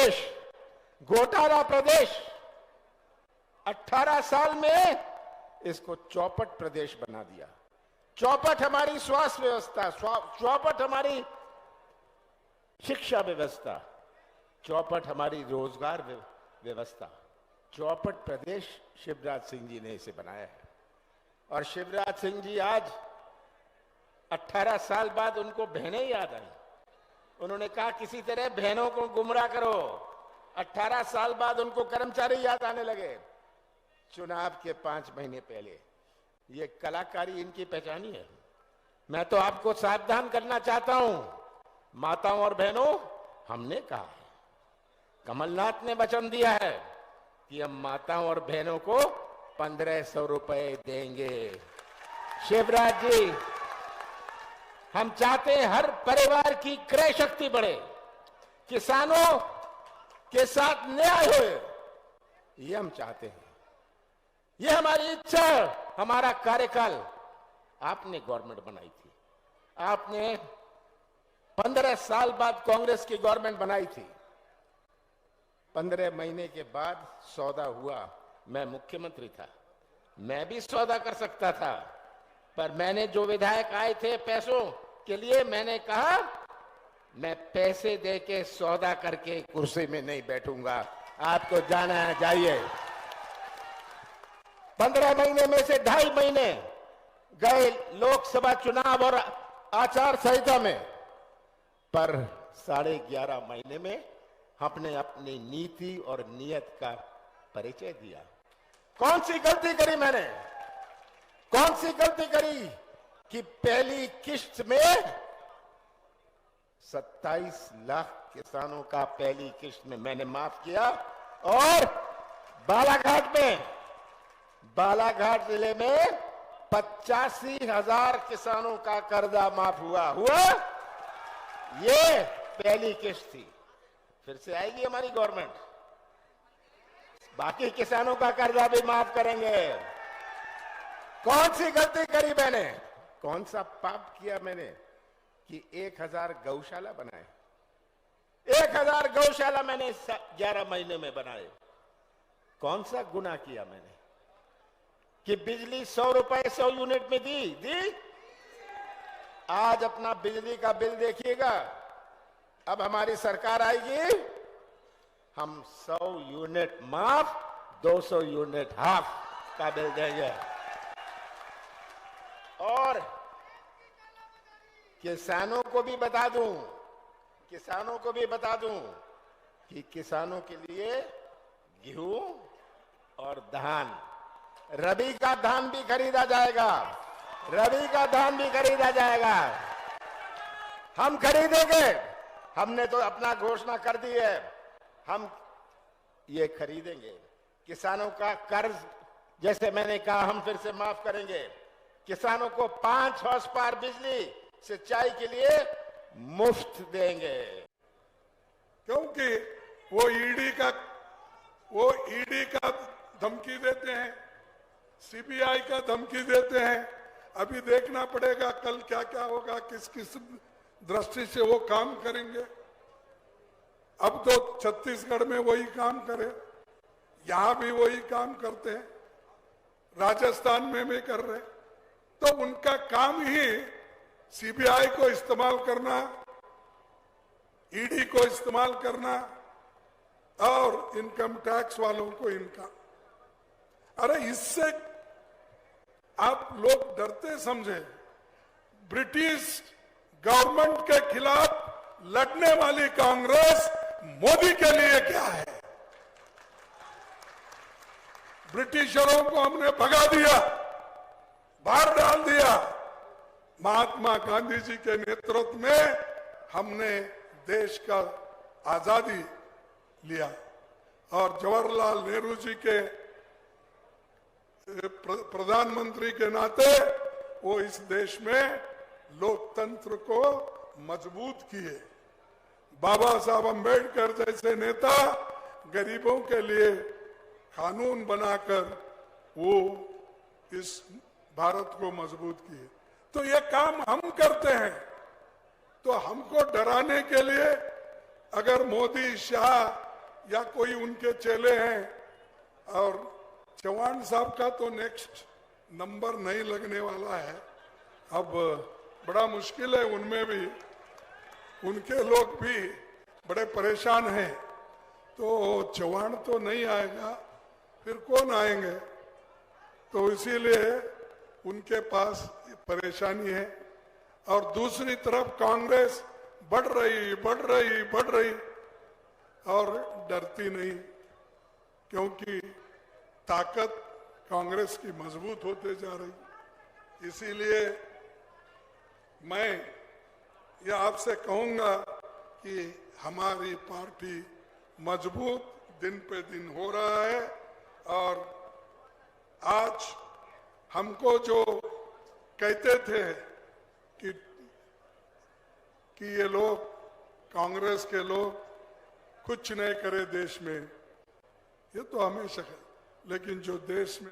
प्रदेश, घोटाला प्रदेश, 18 साल में इसको चौपट प्रदेश बना दिया। चौपट हमारी स्वास्थ्य व्यवस्था, चौपट हमारी शिक्षा व्यवस्था, चौपट हमारी रोजगार व्यवस्था, चौपट प्रदेश शिवराज सिंह जी ने इसे बनाया है। और शिवराज सिंह जी आज 18 साल बाद उनको बहनें याद आई। उन्होंने कहा किसी तरह बहनों को गुमराह करो। 18 साल बाद उनको कर्मचारी याद आने लगे। चुनाव के 5 महीने पहले ये कलाकारी इनकी पहचानी है। मैं तो आपको सावधान करना चाहता हूं, माताओं और बहनों, हमने कहा है, कमलनाथ ने वचन दिया है कि हम माताओं और बहनों को 1500 रुपए देंगे। शिवराज जी, हम चाहते हैं हर परिवार की क्रय शक्ति बढ़े, किसानों के साथ न्याय हो, ये हम चाहते हैं, ये हमारी इच्छा है। हमारा कार्यकाल आपने गवर्नमेंट बनाई थी, आपने 15 साल बाद कांग्रेस की गवर्नमेंट बनाई थी। 15 महीने के बाद सौदा हुआ। मैं मुख्यमंत्री था, मैं भी सौदा कर सकता था, पर मैंने जो विधायक आए थे पैसों के लिए, मैंने कहा मैं पैसे देके सौदा करके कुर्सी में नहीं बैठूंगा, आपको जाना है जाइए। 15 महीने में से 2.5 महीने गए लोकसभा चुनाव और आचार संहिता में, पर 11.5 महीने में हमने अपनी नीति और नियत का परिचय दिया। कौन सी गलती करी मैंने? कौन सी गलती करी कि पहली किश्त में 27 लाख किसानों का पहली किश्त में मैंने माफ किया, और बालाघाट जिले में 85,000 किसानों का कर्जा माफ हुआ। ये पहली किश्त थी। फिर से आएगी हमारी गवर्नमेंट, बाकी किसानों का कर्जा भी माफ करेंगे। कौन सी गलती करी मैंने, कौन सा पाप किया मैंने कि 1000 गौशाला बनाए? 1000 गौशाला मैंने 11 महीने में बनाए। कौन सा गुनाह किया मैंने कि बिजली 100 रुपए 100 यूनिट में दी? आज अपना बिजली का बिल देखिएगा, अब हमारी सरकार आएगी, हम 100 यूनिट माफ, 200 यूनिट हाफ का बिल देंगे। और किसानों को भी बता दूं कि किसानों के लिए गेहूं और धान, रबी का धान भी खरीदा जाएगा। हम खरीदेंगे, हमने तो अपना घोषणा कर दी है, हम ये खरीदेंगे। किसानों का कर्ज, जैसे मैंने कहा, हम फिर से माफ करेंगे। किसानों को 5 हॉर्स पावर बिजली सिंचाई के लिए मुफ्त देंगे, क्योंकि वो ईडी का धमकी देते हैं, सीबीआई का धमकी देते हैं। अभी देखना पड़ेगा कल क्या क्या होगा, किस किस दृष्टि से वो काम करेंगे। अब तो छत्तीसगढ़ में वही काम करे, यहां भी वही काम करते हैं, राजस्थान में भी कर रहे। तो उनका काम ही सीबीआई को इस्तेमाल करना, ईडी को इस्तेमाल करना और इनकम टैक्स वालों को इनका। अरे इससे आप लोग डरते समझे। ब्रिटिश गवर्नमेंट के खिलाफ लड़ने वाली कांग्रेस मोदी के लिए क्या है? ब्रिटिशरों को हमने भगा दिया, बाहर डाल दिया। महात्मा गांधी जी के नेतृत्व में हमने देश का आजादी लिया, और जवाहरलाल नेहरू जी के प्रधानमंत्री के नाते वो इस देश में लोकतंत्र को मजबूत किए। बाबा साहब अंबेडकर जैसे नेता गरीबों के लिए कानून बनाकर वो इस भारत को मजबूत किए। तो ये काम हम करते हैं, तो हमको डराने के लिए अगर मोदी, शाह या कोई उनके चेले हैं। और चौहान साहब का तो नेक्स्ट नंबर नहीं लगने वाला है, अब बड़ा मुश्किल है उनमें भी, उनके लोग भी बड़े परेशान हैं। तो चौहान तो नहीं आएगा, फिर कौन आएंगे? तो इसीलिए उनके पास परेशानी है। और दूसरी तरफ कांग्रेस बढ़ रही और डरती नहीं, क्योंकि ताकत कांग्रेस की मजबूत होते जा रही। इसीलिए मैं ये आपसे कहूंगा कि हमारी पार्टी मजबूत दिन पे दिन हो रहा है। और आज हमको जो कहते थे कि ये लोग, कांग्रेस के लोग कुछ नहीं करे देश में, ये तो हमेशा है, लेकिन जो देश में